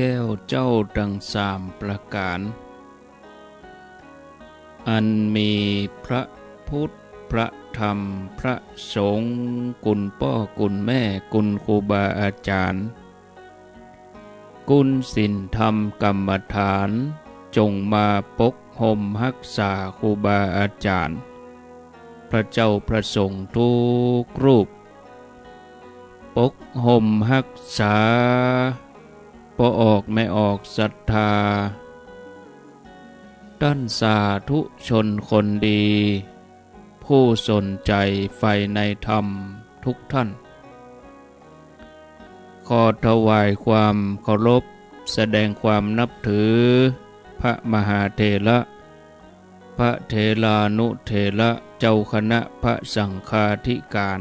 แก้วเจ้าดังสามประการอันมีพระพุทธพระธรรมพระสงฆ์กุลพ่อกุลแม่กุลครูบาอาจารย์กุลศีลธรรมกรรมฐานจงมาปกห่มรักษาครูบาอาจารย์พระเจ้าพระสงฆ์ทุกรูปปกห่มรักษาพอออกไม่ออกศรัทธาท่านสาธุชนคนดีผู้สนใจใฝ่ในธรรมทุกท่านขอถวายความเคารพแสดงความนับถือพระมหาเถระพระเถรานุเถระเจ้าคณะพระสังฆาธิการ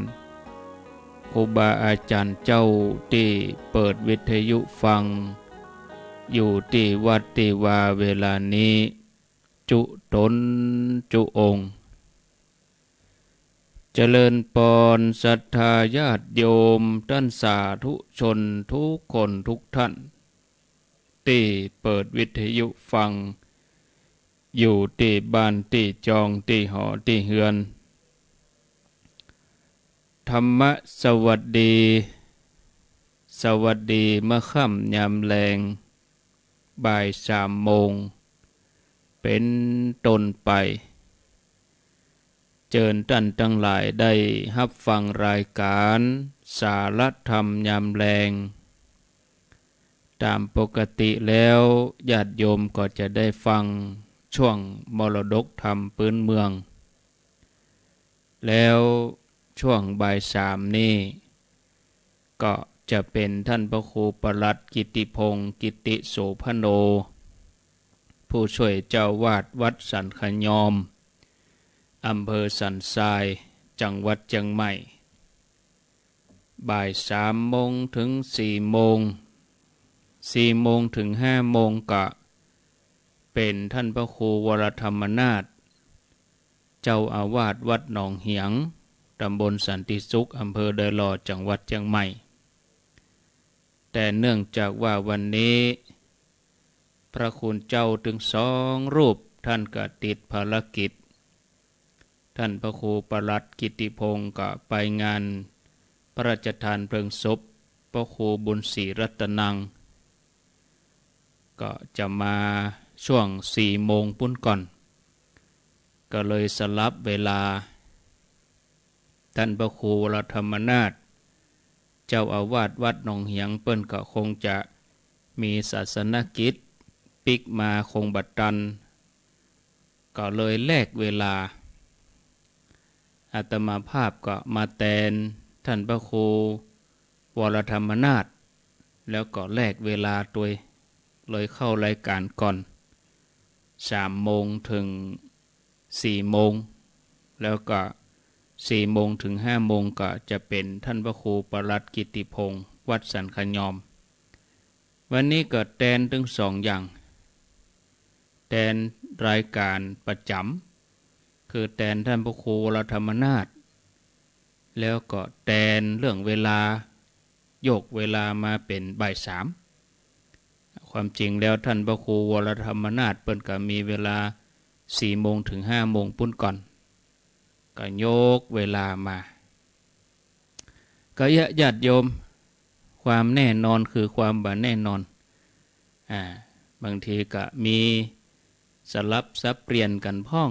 ครูบาอาจารย์เจ้าที่เปิดวิทยุฟังอยู่ที่วัดที่วาเวลานี้จุตนจุองค์เจริญปอนศรัทธาญาติโยมท่านสาธุชนทุกคนทุกท่านที่เปิดวิทยุฟังอยู่ที่บ้านที่จองที่หอที่เฮือนธรรมะสวัสดีสวัสดีเมื่อค่ำยามแลงบ่าย3 โมงเป็นต้นไปเจิญท่านทั้งหลายได้รับฟังรายการสารธรรมยามแลงตามปกติแล้วญาติโยมก็จะได้ฟังช่วงมรดกธรรมพื้นเมืองแล้วช่วงบ่าย3นี้ก็จะเป็นท่านพระครูปลัดกิติพงศ์กิติโสภโนผู้ช่วยเจ้าวาดวัดสันขยอมอำเภอสันทรายจังหวัดเชียงใหม่บ่าย3 โมงถึง4 โมง4 โมงถึง5 โมงก็เป็นท่านพระครูวรธรรมนาถเจ้าอาวาสวัดหนองเหียงตำบลสันติสุขอำเภอเดอหลอจังหวัดเชียงใหม่แต่เนื่องจากว่าวันนี้พระคุณเจ้าถึง2 รูปท่านก็ติดภารกิจท่านพระครูปลัดกิติพงศ์ก็ไปงานพระราชทานเพลิงศพพระครูบุญศรีรัตนังก็จะมาช่วง4 โมงปุ้นก่อนก็เลยสลับเวลาท่านพระครูวรธรรมนาถเจ้าอาวาสวัดหนองเหียงเปิ้นก็คงจะมีศาสนกิจปิกมาคงบัดตันก็เลยแลกเวลาอาตมาภาพก็มาแทนท่านพระครูวรธรรมนาถแล้วก็แลกเวลาตัวเลยเข้ารายการก่อน3 โมงถึง4 โมงแล้วก็4 โมงถึง5 โมงก็จะเป็นท่านพระครูปลัดกิติพงศ์วัดสันขยอมวันนี้ก็แทนถึง2 อย่างแทนรายการประจำคือแทนท่านพระครูวรธรรมนาถแล้วก็แทนเรื่องเวลาโยกเวลามาเป็นบ่าย3ความจริงแล้วท่านพระครูวรธรรมนาถเปิ้นก็มีเวลา4 โมงถึง5 โมงปุ้นก่อนก็โยกเวลามาก็ญาติโยมความแน่นอนคือความบ่แน่นอนบางทีก็มีสลับซับเปลี่ยนกันพ้อง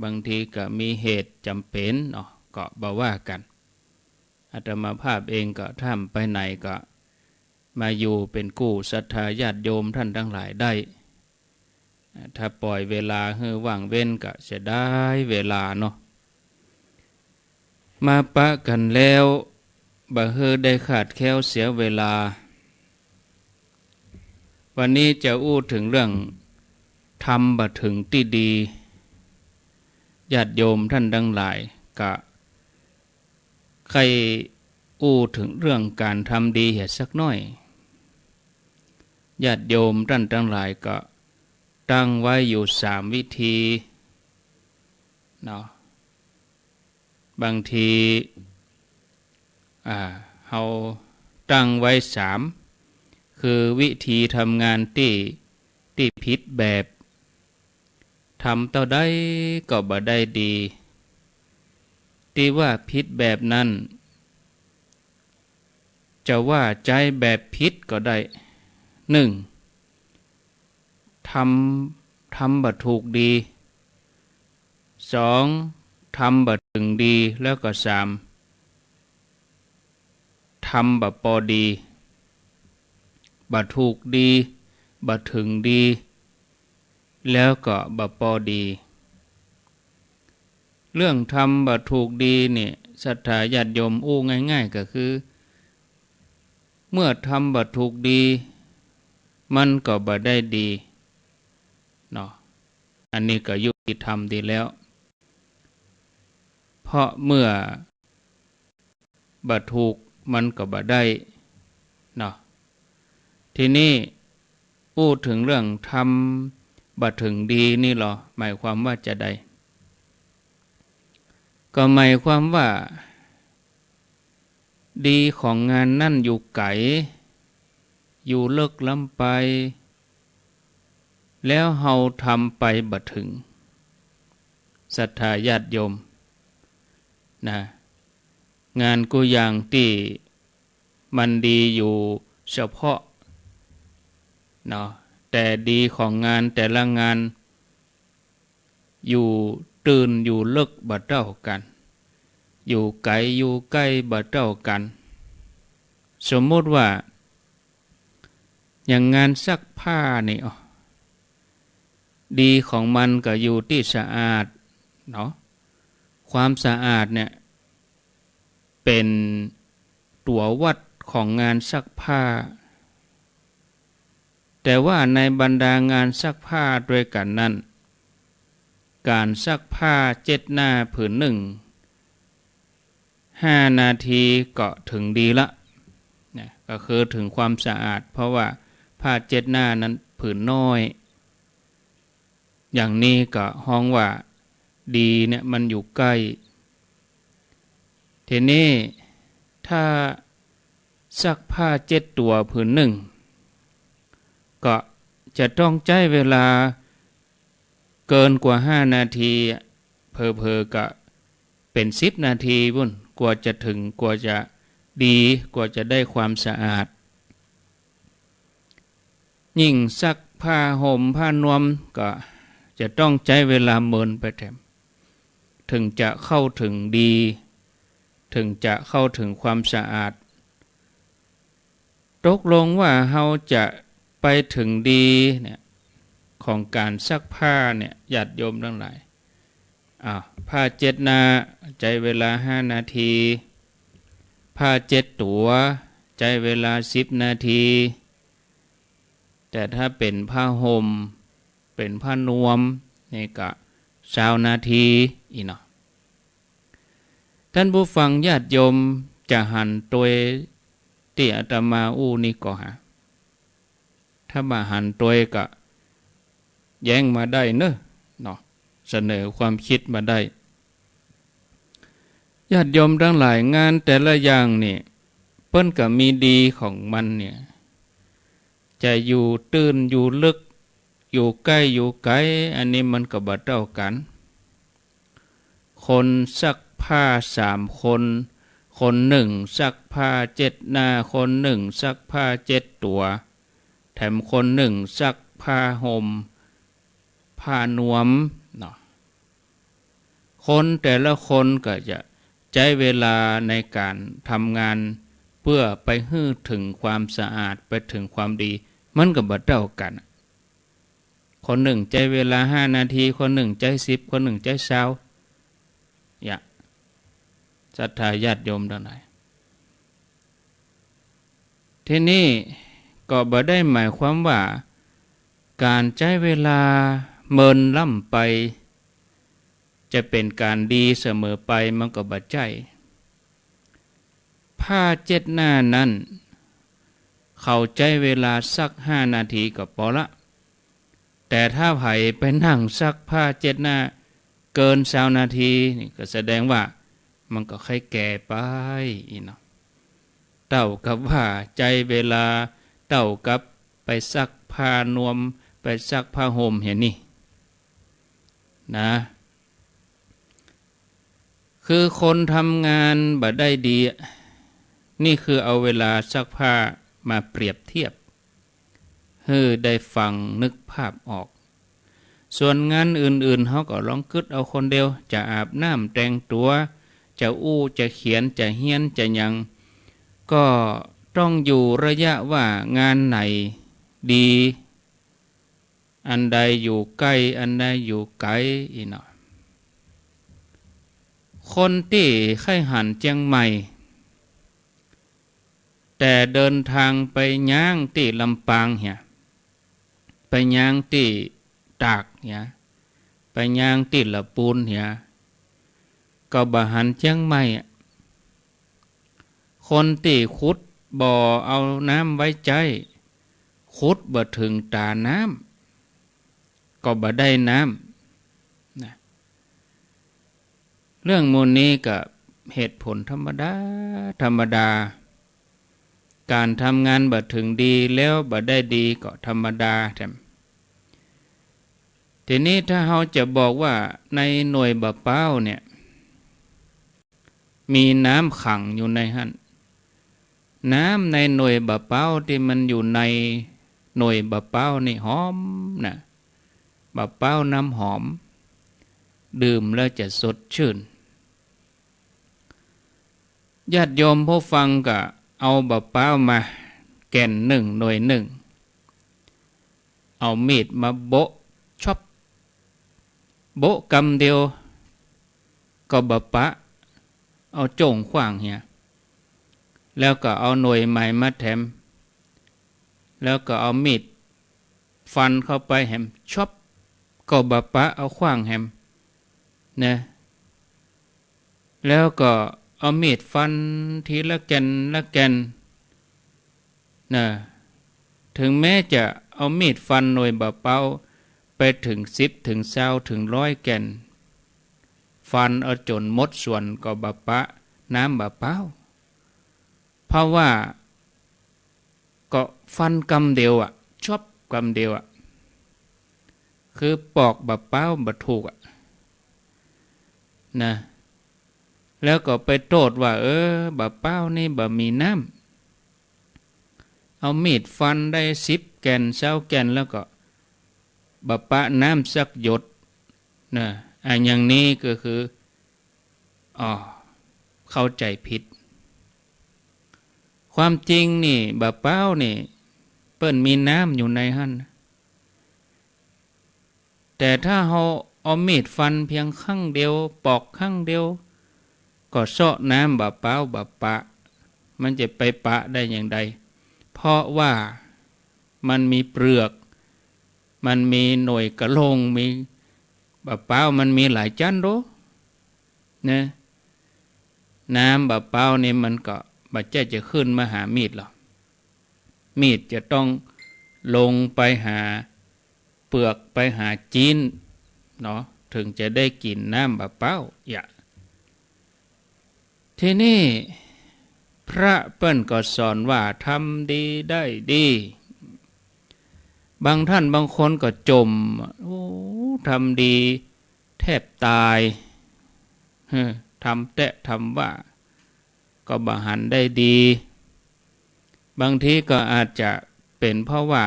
บางทีก็มีเหตุจำเป็นก็บ่ว่ากันอาตมาภาพเองก็ท่ามไปไหนก็มาอยู่เป็นกู้ศรัทธาญาติโยมท่านทั้งหลายได้ถ้าปล่อยเวลาให้ว่างเว้นก็จะได้เวลาเนาะมาปะกันแล้วบ่เฮอได้ขาดแคลวเสียเวลาวันนี้จะอู้ถึงเรื่องทำบ่ถึงที่ดีญาติโยมท่านทั้งหลายก็ใครอู้ถึงเรื่องการทำดีสักหน่อยญาติโยมท่านทั้งหลายก็ตั้งไว้อยู่3 วิธีเนาะบางทีเฮาตั้งไว้3 คือวิธีทำงานที่ผิดแบบทำเท่าใดก็บ่ได้ดีที่ว่าผิดแบบนั้นจะว่าใจแบบผิดก็ได้หนึ่งทำบ่ถูกดีสองทำบ่ถึงดีแล้วก็สามทำบ่พอดีบ่ถูกดีบ่ถึงดีแล้วก็บ่พอดีเรื่องทำบ่ถูกดีเนี่ยศรัทธาญาติโยมอู้ง่ายๆก็คือเมื่อทำบ่ถูกดีมันก็บ่ได้ดีเนาะอันนี้ก็ยุติธรรมดีแล้วเพราะเมื่อบ่ถูกมันก็บ่ได้เนาะทีนี้พูดถึงเรื่องทำบ่ถึงดีนี่หรอหมายความว่าจะได้ก็หมายความว่าดีของงานนั่นอยู่ไกลอยู่เลิกล้ำไปแล้วเฮาทำไปบ่ถึงศรัทธาญาติโยมนะงานกูอย่างที่มันดีอยู่เฉพาะเนาะแต่ดีของงานแต่ละงานอยู่ตื่นอยู่เลิกบ่เท่ากันอยู่ไกลอยู่ใกล้บ่เท่ากันสมมติว่าอย่างงานซักผ้านี่ดีของมันก็อยู่ที่สะอาดเนาะความสะอาดเนี่ยเป็นตัววัดของงานซักผ้าแต่ว่าในบรรดางานซักผ้าด้วยกันนั้นการซักผ้า7 หน้าผืนหนึ่ง5 นาทีก็ถึงดีละเนี่ยก็คือถึงความสะอาดเพราะว่าผ้า7 หน้านั้นผืนน้อยอย่างนี้ก็ห้องว่าดีเนี่ยมันอยู่ใกล้ทีนี้ถ้าซักผ้า7 ตัวผืนหนึ่งก็จะต้องใช้เวลาเกินกว่า5 นาทีเพอๆก็เป็น10 นาทีบุ่นกว่าจะถึงกว่าจะดีกว่าจะได้ความสะอาดยิ่งซักผ้าห่มผ้านวมก็จะต้องใช้เวลาเมินไปแถมถึงจะเข้าถึงดีถึงจะเข้าถึงความสะอาดตกลงว่าเราจะไปถึงดีเนี่ยของการซักผ้าเนี่ยญาติโยมทั้งหลายผ้า7 หน้าใช้เวลา5 นาทีผ้า7 ตัวใช้เวลา10 นาทีแต่ถ้าเป็นผ้าห่มเป็นผ้านวมนี่ก็20 นาทีอีเนาะท่านผู้ฟังญาติโยมจะหันตัวที่อาตมาอู้นี่ก็ถ้ามาหันตัวก็แย้งมาได้เนาะเสนอความคิดมาได้ญาติโยมทั้งหลายงานแต่ละอย่างนี่เปิ้นก็มีดีของมันเนี่ยจะอยู่ตื้นอยู่ลึกอยู่ใกล้อยู่ไกลอันนี้มันก็บ่เท่ากันคนซักผ้า3 คนคนหนึ่งซักผ้า7 หน้าคนหนึ่งซักผ้า7 ตัวแถมคนหนึ่งซักผ้าห่มผ้านวมเนาะคนแต่ละคนก็จะใช้เวลาในการทำงานเพื่อไปให้ถึงความสะอาดไปถึงความดีมันก็บ่เท่ากันคนหนึ่งใช้เวลา5 นาทีคนหนึ่งใช้10คนหนึ่งใช้20อย่าศรัทธาญาติโยมทั้งหลายที่นี่ก็บ่ได้หมายความว่าการใช้เวลาเมินล่ำไปจะเป็นการดีเสมอไปมันก็บ่ใช่ผ้า7 หน้านั้นเขาใช้เวลาสัก5 นาทีก็พอละแต่ถ้าไผไปนั่งซักผ้า7 หน้าเกิน20 นาทีนี่ก็แสดงว่ามันก็ค่อยแก่ไปเนาะเท่ากับว่าใจเวลา เต่ากับไปซักผ้านวมไปซักผ้าห่มเห็นนี่นะคือคนทำงานบ่ได้ดีนี่คือเอาเวลาซักผ้ามาเปรียบเทียบให้ได้ฟังนึกภาพออกส่วนงานอื่นๆเขาก็ลองคิดเอาคนเดียวจะอาบน้ำแต่งตัวจะอู้จะเขียนจะเฮียนจะยังก็ต้องอยู่ระยะว่างานไหนดีอันใดอยู่ใกล้อันใดอยู่ไกลอีกหน่อยคนที่ไข้หันเจียงใหม่แต่เดินทางไปย่างที่ลำปางเหียไปย่างที่ตากเหียไปย่างที่ละปูนเหียก็บหันเจียงใหม่คนที่ขุดบ่อเอาน้ำไว้ใจขุดบ่ถึงตาน้ำก็บ่ได้น้ำนะเรื่องมูลนี้ก็เหตุผลธรรมดาการทำงานบ่ถึงดีแล้วบ่ได้ดีก็ธรรมดาแถมทีนี้ถ้าเราจะบอกว่าในหน่วยบะเป้าเนี่ยมีน้ำขังอยู่ในหันน้ำในหน่วยบะเป้าที่มันอยู่ในหน่วยบะเป้านี่หอมนะบะเป้าน้ำหอมดื่มแล้วจะสดชื่นญาติโยมผู้ฟังก็เอาบะเป้ามาแก่นหนึ่งหน่วยหนึ่งเอามีดมาโบะชอบโบะกำเดียวก็บะปะเอาโจ่งขว้างเหียแล้วก็เอาหน่วยใหม่มาแถมแล้วก็เอามีดฟันเข้าไปแหมชอบก็บะปะเอาขว้างแหมนะแล้วก็เอามีดฟันทีละแก่นนะถึงแม้จะเอามีดฟันหน่วยบะเป้าไปถึง10ถึง20ถึง100แก่นฟันเอาจนหมดส่วนก็บะปะน้ำบะเป้าเพราะว่าก็ฟันกำเดียวชอบกำเดียวคือปอกบะเป้าบะถูกนะแล้วก็ไปโทษว่าบะเป้านี่บะมีน้ำเอามีดฟันได้10แก่น20แก่นแล้วก็บะปะน้ำสักหยดนะอย่างนี้ก็คือเข้าใจผิดความจริงนี่บะเป้านี่เปิ้นมีน้ำอยู่ในหั่นแต่ถ้าเราเอามีดฟันเพียงครั้งเดียวปอกครั้งเดียวก็เซาะน้ำบะเป้าบะปะมันจะไปปะได้อย่างใดเพราะว่ามันมีเปลือกมันมีหน่วยกระโหลงมีบะเป้ามันมีหลายชั้นรู้นะน้ำบะเป้านี่มันก็บัดจะขึ้นมาหามีดหรอกมีดจะต้องลงไปหาเปลือกไปหาจีนเนาะถึงจะได้กินน้ำบะเป้าทีนี้พระเปิ้นก็สอนว่าทำดีได้ดีบางท่านบางคนก็จมทำดีแทบตายทำแตะทำว่าก็บหันได้ดีบางทีก็อาจจะเป็นเพราะว่า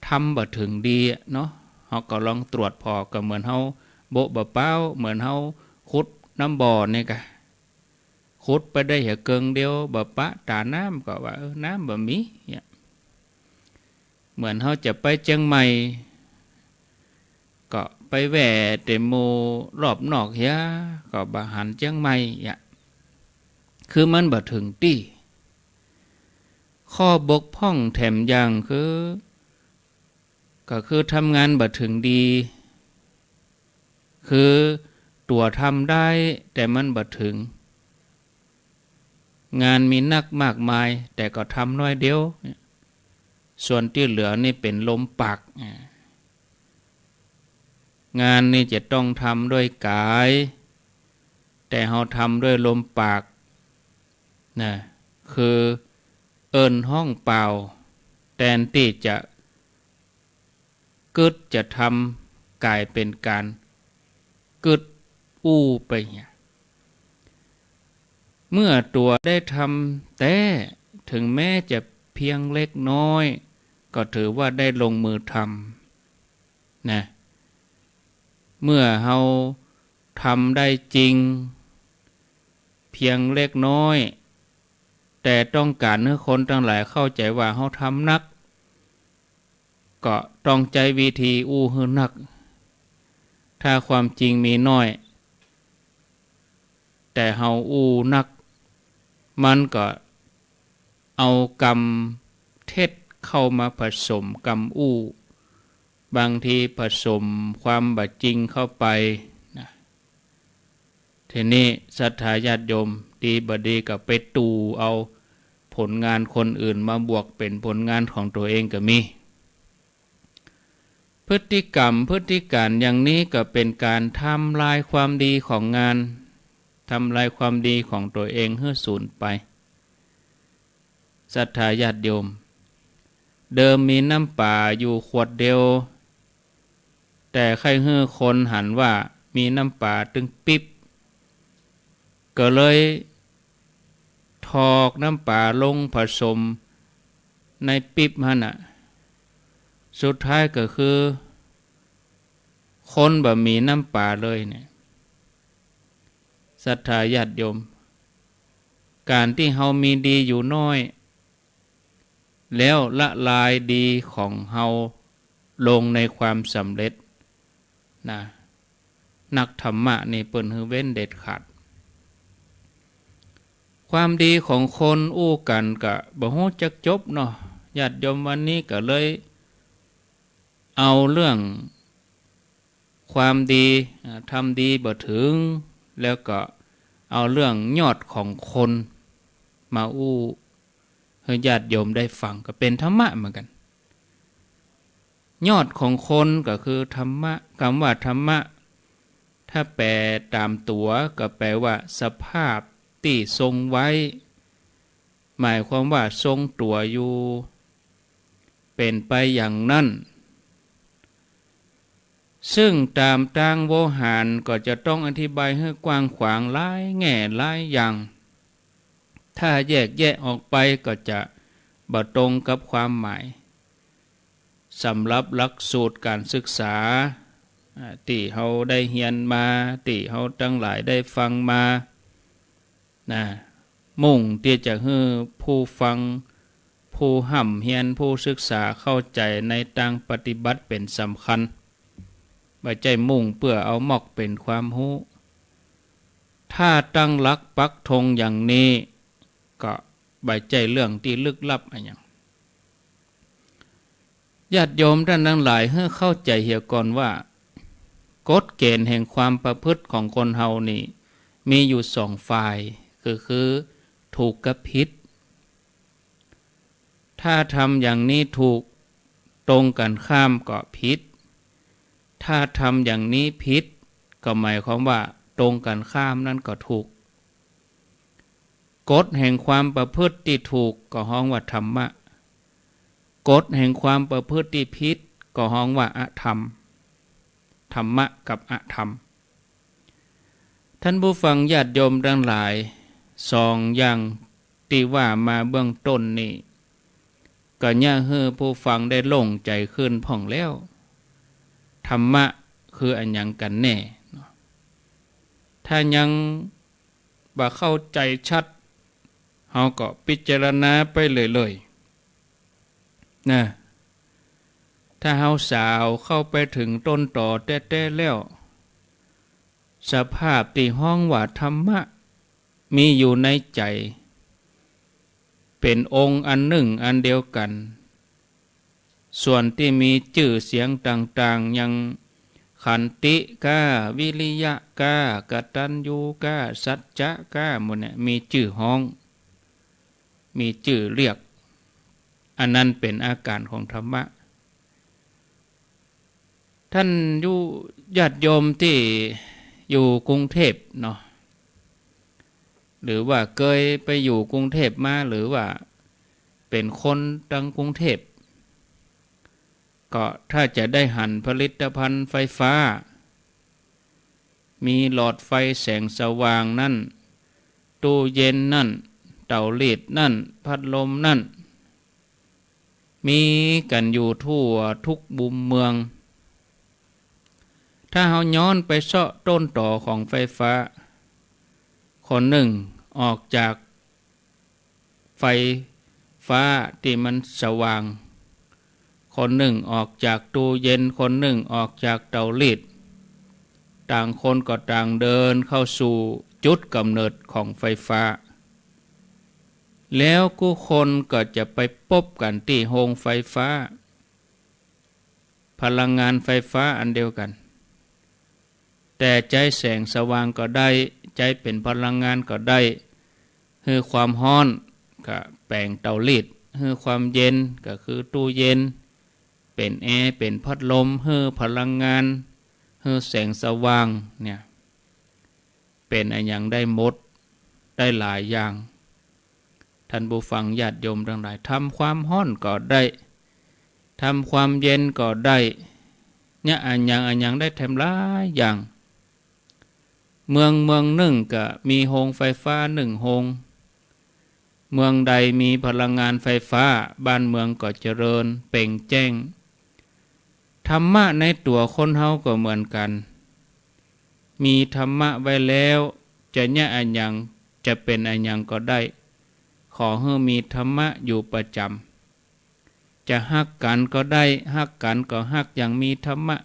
ทำบ่ถึงดีเนาะเขาก็ลองตรวจพอก็เหมือนเขาโบะบะเป้าเหมือนเขาขุดน้ำบ่อนี่กะขุดไปได้เหรอเกิงเดียวบะปะตาน้ำก็ว่าน้ำบ่มีเนี่ยเหมือนเขาจะไปเชียงใหม่ก็ไปแหว่เตโมรอบนอกเฮียก็บหันเชียงใหม่เนี่ยคือมันบ่ถึงที่ข้อบกพร่องแถมอย่างก็คือทำงานบ่ถึงดีคือตัวทำได้แต่มันบ่ถึงงานมีนักมากมายแต่ก็ทำน้อยเดียวส่วนที่เหลือนี่เป็นลมปากงานนี่จะต้องทำด้วยกายแต่เราทำด้วยลมปากนะคือเอิ้นห้องเปล่า แทนที่จะกึดจะทำกลายเป็นการกึดอู้ไปเนี่ยเมื่อตัวได้ทำแต่ถึงแม้จะเพียงเล็กน้อยก็ถือว่าได้ลงมือทำนะเมื่อเราทำได้จริงเพียงเล็กน้อยแต่ต้องการให้คนทั้งหลายเข้าใจว่าเราทำนักก็ต้องใจวิธีอู้ให้นักถ้าความจริงมีน้อยแต่เราอู้นักมันก็เอากรรมเท็จเข้ามาผสมกรรมอู้บางทีผสมความบัดจริงเข้าไปนะทีนี้ศรัทธาญาติโยมดีบดีกับไปตูเอาผลงานคนอื่นมาบวกเป็นผลงานของตัวเองก็มีพฤติกรรมพฤติการอย่างนี้ก็เป็นการทำลายความดีของงานทำลายความดีของตัวเองให้สูญไปศรัทธาญาติโยมเดิมมีน้ำป่าอยู่ขวดเดียวแต่ใครเฮือคนหันว่ามีน้ำป่าตึงปิ๊บก็เลยทอกน้ำป่าลงผสมในปิ๊บหั่นน่ะสุดท้ายก็คือคนบ่มีน้ำป่าเลยเนี่ยศรัทธาญาติโยมการที่เฮามีดีอยู่น้อยแล้วละลายดีของเฮาลงในความสำเร็จนะนักธรรมะนี่เปิ้นฮือเว้นเด็ดขาดความดีของคนอู้กันก็บ่ฮู้จักจบเนาะญาติโยมวันนี้ก็เลยเอาเรื่องความดีทำดีบ่ถึงแล้วก็เอาเรื่องยอดของคนมาอู้ให้ญาติโยมได้ฟังก็เป็นธรรมะเหมือนกันยอดของคนก็คือธรรมะคำว่าธรรมะถ้าแปลตามตัวก็แปลว่าสภาพที่ทรงไว้หมายความว่าทรงตัวอยู่เป็นไปอย่างนั้นซึ่งตามต่างโวหารก็จะต้องอธิบายให้กว้างขวางหลายแง่หลายอย่างถ้าแยกแยะออกไปก็จะบ่ตรงกับความหมายสำหรับหลักสูตรการศึกษาที่เฮาได้เรียนมาที่เฮาทั้งหลายได้ฟังมานะมุ่งที่จะให้ผู้ฟังผู้ห่ำเรียนผู้ศึกษาเข้าใจในทางปฏิบัติเป็นสำคัญบ่ใจมุ่งเพื่อเอามอกเป็นความรู้ถ้าตั้งหลักปักธงอย่างนี้ก็บ่ใจเรื่องที่ลึกลับอะไรอย่างญาติโยมท่านทั้งหลายให้เข้าใจเหี่ยก่อนว่ากฎเกณฑ์แห่งความประพฤติของคนเฮานี่มีอยู่สองฝ่ายคือถูกกับผิดถ้าทำอย่างนี้ถูกตรงกันข้ามก็ผิดถ้าทำอย่างนี้ผิดก็หมายความว่าตรงกันข้ามนั่นก็ถูกกฎแห่งความประพฤติที่ถูกก็ฮ้องว่าธรรมะกฎแห่งความประพฤติที่ผิดก็ฮ้องว่าอธรรมธรรมะกับอธรรมท่านผู้ฟังญาติโยมทั้งหลายสองอย่างที่ว่ามาเบื้องต้นนี่ก็ย่าให้ผู้ฟังได้โล่งใจขึ้นผ่องแล้วธรรมะคืออันหยังกันแน่ถ้ายังบ่เข้าใจชัดเฮาก็พิจารณาไปเลยๆนะถ้าเฮาสาวเข้าไปถึงต้นต่อแท้ๆแล้วสภาพที่ห้องว่าธรรมะมีอยู่ในใจเป็นองค์อันหนึ่งอันเดียวกันส่วนที่มีชื่อเสียงต่างๆยังขันติกาวิริยะกากตัญญูกาสัจจะกาหมดเนี่ยมีชื่อห้องมีชื่อเรียกอันนั้นเป็นอาการของธรรมะท่านญาติโยมที่อยู่กรุงเทพเนาะหรือว่าเคยไปอยู่กรุงเทพมาหรือว่าเป็นคนตังกรุงเทพ ก็ถ้าจะได้หั่นผลิตภัณฑ์ไฟฟ้ามีหลอดไฟแสงสว่างนั่นตู้เย็นนั่นเตารีดนั่นพัดลมนั่นมีกันอยู่ทั่วทุกมุมเมืองถ้าเราย้อนไปเสาะต้นต่อของไฟฟ้าคนหนึ่งออกจากไฟฟ้าที่มันสว่างคนหนึ่งออกจากตู้เย็นคนหนึ่งออกจากเตารีดต่างคนก็ต่างเดินเข้าสู่จุดกำเนิดของไฟฟ้าแล้วกู้คนก็จะไปพบกันที่โรงไฟฟ้าพลังงานไฟฟ้าอันเดียวกันแต่ใจแสงสว่างก็ได้ใจเป็นพลังงานก็ได้คือความร้อนก็แปลงเตารีดคือความเย็นก็คือตู้เย็นเป็นแอร์เป็นพัดลมคือพลังงานคือแสงสว่างเนี่ยเป็นอะไรอย่างได้หมดได้หลายอย่างท่านผู้ฟังญาติโยมทั้งหลายทำความร้อนก็ได้ทำความเย็นก็ได้เนี่ยอันอย่างได้ทำหลายอย่างเมืองหนึ่งก็มีโรงไฟฟ้าหนึ่งโรงเมืองใดมีพลังงานไฟฟ้าบ้านเมืองก็เจริญเปล่งแจ้งธรรมะในตัวคนเฮาก็เหมือนกันมีธรรมะไว้แล้วจะเนี่ยอันอย่างจะเป็นอันอย่างก็ได้ขอให้มีธรรมะอยู่ประจำจะฮักกันก็ได้ฮักกันก็ฮักอย่างมีธรรมะ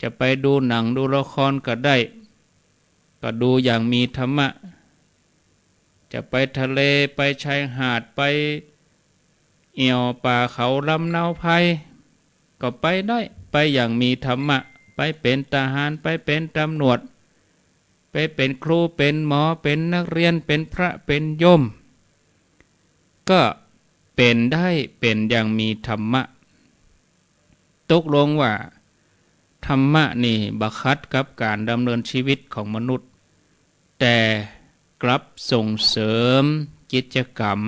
จะไปดูหนังดูละครก็ได้ก็ดูอย่างมีธรรมะจะไปทะเลไปชายหาดไปเอี่ยวป่าเขาลำนาวไพก็ไปได้ไปอย่างมีธรรมะไปเป็นทหารไปเป็นตำรวจไปเป็นครูเป็นหมอเป็นนักเรียนเป็นพระเป็นโยมก็เป็นได้เป็นอย่างมีธรรมะตกลงว่าธรรมะนี่บังคับกับการดำเนินชีวิตของมนุษย์แต่กลับส่งเสริมกิจกรรม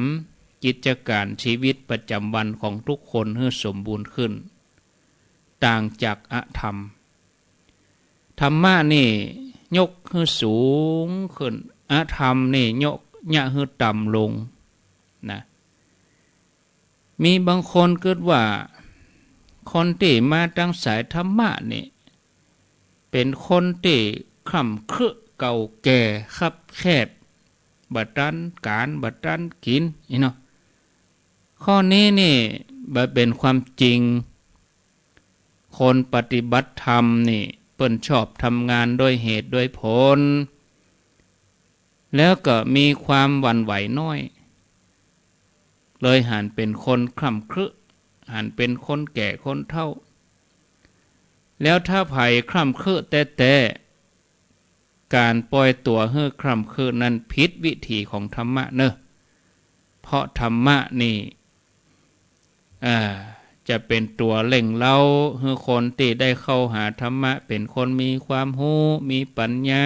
กิจการชีวิตประจำวันของทุกคนให้สมบูรณ์ขึ้นต่างจากอธรรมธรรมะนี่ยกให้สูงขึ้นอธรรมนี่ยกเนี่ยให้ต่ำลงนะมีบางคนคิดว่าคนที่มาตั้งสายธรรมะนี่เป็นคนที่คร่ำครึเก่าแก่คับแคบบัดรันการบัดรันกินเนาะข้อนี้นี่เป็นความจริงคนปฏิบัติธรรมนี่เปิ้นชอบทำงานด้วยเหตุด้วยผลแล้วก็มีความหวั่นไหวน้อยเลยหันเป็นคนคร่ำครึหันเป็นคนแก่คนเฒ่าแล้วถ้าไผ่คร่ำครึแต่การปล่อยตัวให้คร่ำครึนั้นผิดวิถีของธรรมะเนอะเพราะธรรมะนี่จะเป็นตัวเล่งเล่าให้คนที่ได้เข้าหาธรรมะเป็นคนมีความรู้มีปัญญา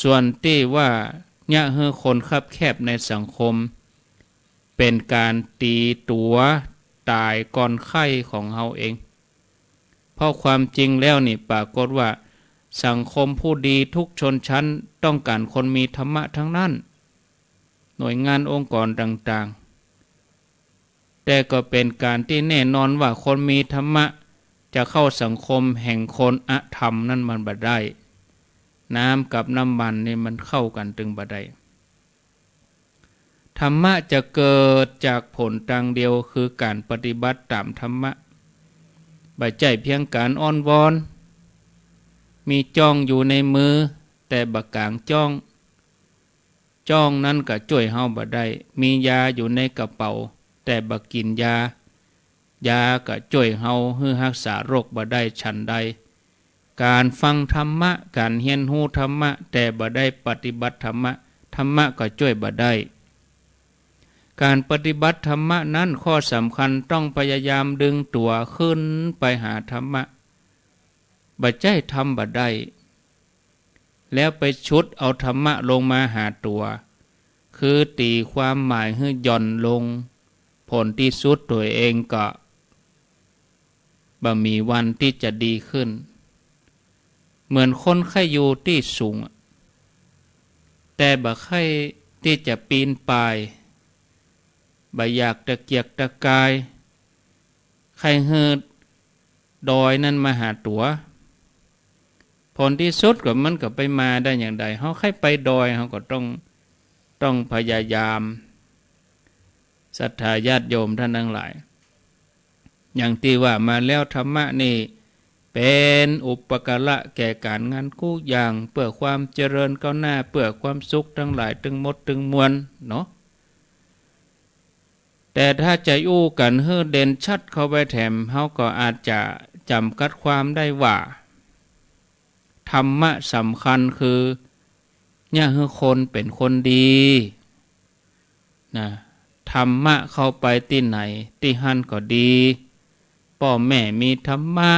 ส่วนที่ว่าเนี่ยให้คนคับแคบในสังคมเป็นการตีตัวตายก่อนไข้ของเฮาเองเพราะความจริงแล้วนี่ปรากฏว่าสังคมผู้ดีทุกชนชั้นต้องการคนมีธรรมะทั้งนั้นหน่วยงานองค์กรต่างๆแต่ก็เป็นการที่แน่นอนว่าคนมีธรรมะจะเข้าสังคมแห่งคนอธรรมนั่นมันบ่ได้น้ำกับน้ำมันนี่มันเข้ากันตึงบ่ได้ธรรมะจะเกิดจากผลทางเดียวคือการปฏิบัติตามธรรมะบ่ใช่เพียงการอ้อนวอนมีจ้องอยู่ในมือแต่บักกลางจ้องนั้นก็ช่วยเฮาบ่ได้มียาอยู่ในกระเป๋าแต่บักกินยาก็ช่วยเฮาให้รักษาโรคบ่ได้ฉันใดการฟังธรรมะการเรียนรู้ธรรมะแต่บ่ได้ปฏิบัติธรรมะก็ช่วยบ่ได้การปฏิบัติธรรมะนั้นข้อสำคัญต้องพยายามดึงตัวขึ้นไปหาธรรมะบ่ใช่ทำบ่ได้แล้วไปชุดเอาธรรมะลงมาหาตัวคือตีความหมายให้หย่อนลงผลที่สุดตัวเองก็ บ่มีวันที่จะดีขึ้นเหมือนคนไข้อยู่ที่สูงแต่บ่ไข้ที่จะปีนป่ายบ่อยากตะเกียกตะกายไข้เฮือดอยนั้นมาหาตัวผลที่สุดก็มันก็ไปมาได้อย่างใดเฮาไข้ไปดอยเฮาก็ต้องพยายามศรัทธาญาติโยมท่านทั้งหลายอย่างที่ว่ามาแล้วธรรมะนี่เป็นอุปการะแก่การงานกู้อย่างเพื่อความเจริญก้าวหน้าเพื่อความสุขทั้งหลายถึงหมดถึงมวลเนาะแต่ถ้าจะอู้กันเฮือเด่นชัดเข้าไปแถมเฮาก็อาจจะจำกัดความได้ว่าธรรมะสำคัญคือเนี่ยคือคนเป็นคนดีนะธรรมะเข้าไปที่ไหนที่หันก็ดีพ่อแม่มีธรรมะ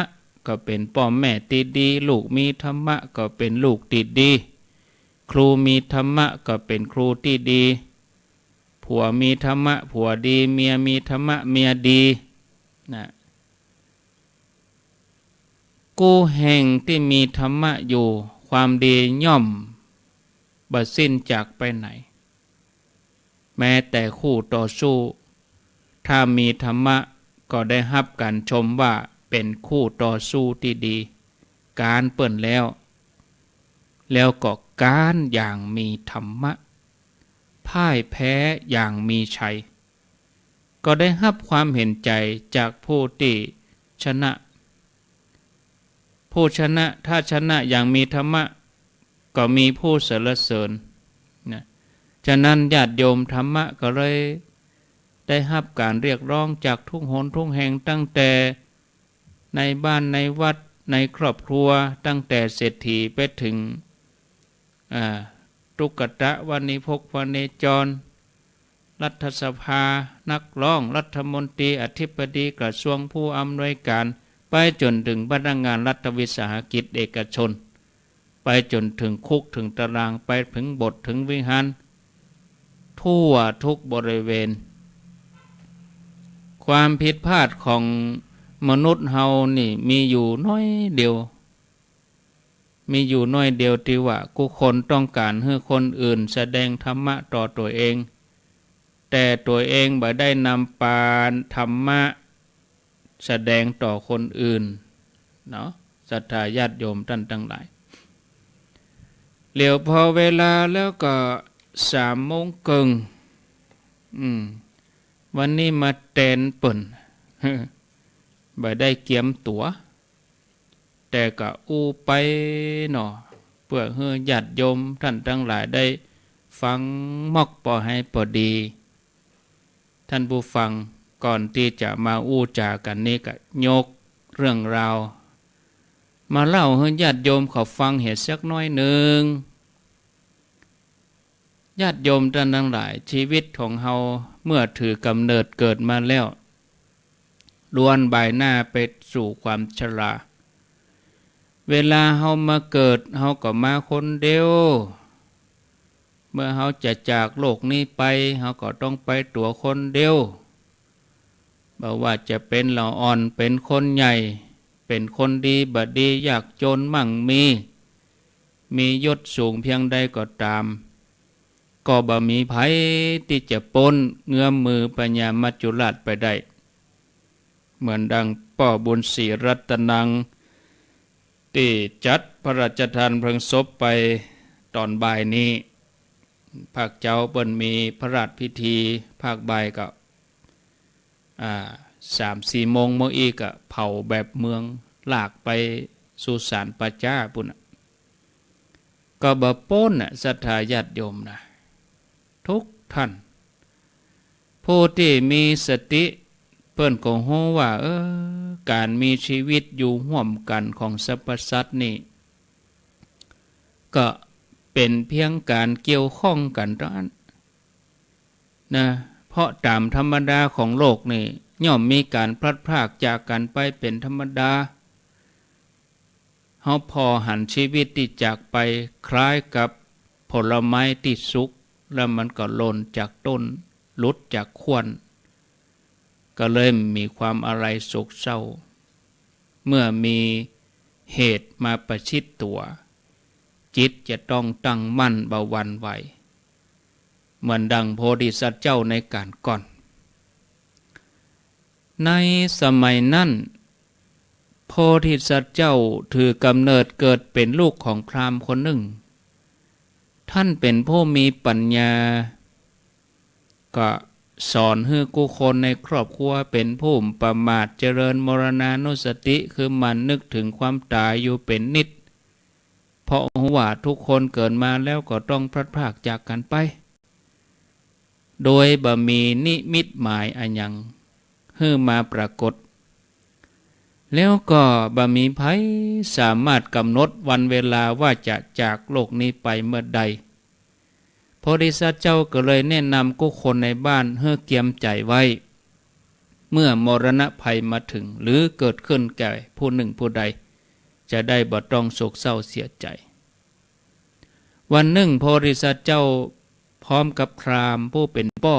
ก็เป็นพ่อแม่ที่ดีลูกมีธรรมะก็เป็นลูกที่ดีครูมีธรรมะก็เป็นครูที่ดีผัวมีธรรมะผัวดีเมียมีธรรมะเมียดีนะกู้แห่งที่มีธรรมะอยู่ความดีย่อมบ่สิ้นจากไปไหนแม้แต่คู่ต่อสู้ถ้ามีธรรมะก็ได้รับการชมว่าเป็นคู่ต่อสู้ที่ดีการเปิ่นแล้วก็การอย่างมีธรรมะพ่ายแพ้อย่างมีชัยก็ได้รับความเห็นใจจากผู้ที่ชนะผู้ชนะถ้าชนะอย่างมีธรรมะก็มีผู้สรรเสริญนะฉะนั้นญาติโยมธรรมะก็เลยได้รับการเรียกร้องจากทุกหนทุกแห่งตั้งแต่ในบ้านในวัดในครอบครัวตั้งแต่เศรษฐีไปถึงตุกตะวานิพกวานิจรรัฐสภานักร้องรัฐมนตรีอธิบดีกระทรวงผู้อำนวยการไปจนถึงพนักงานรัฐวิสาหกิจเอกชนไปจนถึงคุกถึงตารางไปถึงบทถึงวิหารทั่วทุกบริเวณความผิดพลาดของมนุษย์เฮานี่มีอยู่น้อยเดียวที่ว่ากูคนต้องการให้คนอื่นแสดงธรรมะต่อตัวเองแต่ตัวเองบ่ได้นำปานธรรมะแสดงต่อคนอื่นเนาะศรัทธาญาติโยมท่านทั้งหลายเหลียวพอเวลาแล้วก็3:30วันนี้มาเต้นเปิ่นบ่ได้เกียมตั๋วแต่ก็อู้ไปเนาะเพื่อให้ญาติโยมท่านทั้งหลายได้ฟังมอกพอให้พอดีท่านผู้ฟังก่อนที่จะมาอู้จากันนี้ก็ยกเรื่องราวมาเล่าให้ญาติโยมเขาฟังเหตุสักน้อยหนึ่งญาติโยมท่านทั้งหลายชีวิตของเฮาเมื่อถือกำเนิดเกิดมาแล้วล้วนบ่ายหน้าไปสู่ความชราเวลาเฮามาเกิดเฮาก็มาคนเดียวเมื่อเฮาจะจากโลกนี้ไปเฮาก็ต้องไปตัวคนเดียวบ่ว่าจะเป็นละอ่อนเป็นคนใหญ่เป็นคนดีบ่ดียากจนมั่งมียศสูงเพียงใดก็ตามก็บ่มีไผที่จะปนเงื้อมมือปัญญามัจจุราชไปได้เหมือนดังป่อบุญศรีรัตนังที่จัดพระราชทานเพลิงศพไปตอนบ่ายนี้ภาคเจ้าเปิ้นมีพระราชพิธีภาคบ่ายก็3-4 โมงเมื่ออีกก็เผาแบบเมืองลากไปสุสานปัจจาปุ่นก็บ่ป้นศรัทธาญาติโยมนะทุกท่านผู้ที่มีสติเปิ้นก็ฮู้ว่าการมีชีวิตอยู่ร่วมกันของสรรพสัตว์นี่ก็เป็นเพียงการเกี่ยวข้องกันเท่านั้นนะเพราะตามธรรมดาของโลกนี่ย่อมมีการพลัดพรากจากกันไปเป็นธรรมดาเฮาพอหันชีวิตที่จากไปคล้ายกับผลไม้ที่สุกแล้วมันก็หล่นจากต้นหลุดจากขวนก็เลยมีความอะไรโศกเศร้า เมื่อมีเหตุมาประชิดตัวจิตจะต้องตั้งมั่นเบาหวั่นไหวเหมือนดังโพธิสัตว์เจ้าในการก่อนในสมัยนั้นโพธิสัตว์เจ้าถือกำเนิดเกิดเป็นลูกของพราหมณ์คนหนึ่งท่านเป็นผู้มีปัญญาก็สอนให้ผู้คนในครอบครัวเป็นผู้ประมาทเจริญมรณานุสติคือมันนึกถึงความตายอยู่เป็นนิดเพราะว่าทุกคนเกิดมาแล้วก็ต้องพลัดพรากจากกันไปโดยบ่มีนิมิตหมายอันยังให้มาปรากฏแล้วก็บ่มีไผสามารถกำหนดวันเวลาว่าจะจากโลกนี้ไปเมื่อใดโพธิสัตว์เจ้าก็เลยแนะนำผู้คนในบ้านให้เกียมใจไว้เมื่อมรณะภัยมาถึงหรือเกิดขึ้นแก่ผู้หนึ่งผู้ใดจะได้บ่ต้องโศกเศร้าเสียใจวันหนึ่งโพธิสัตว์เจ้าพร้อมกับพราหมณ์ผู้เป็นป่อ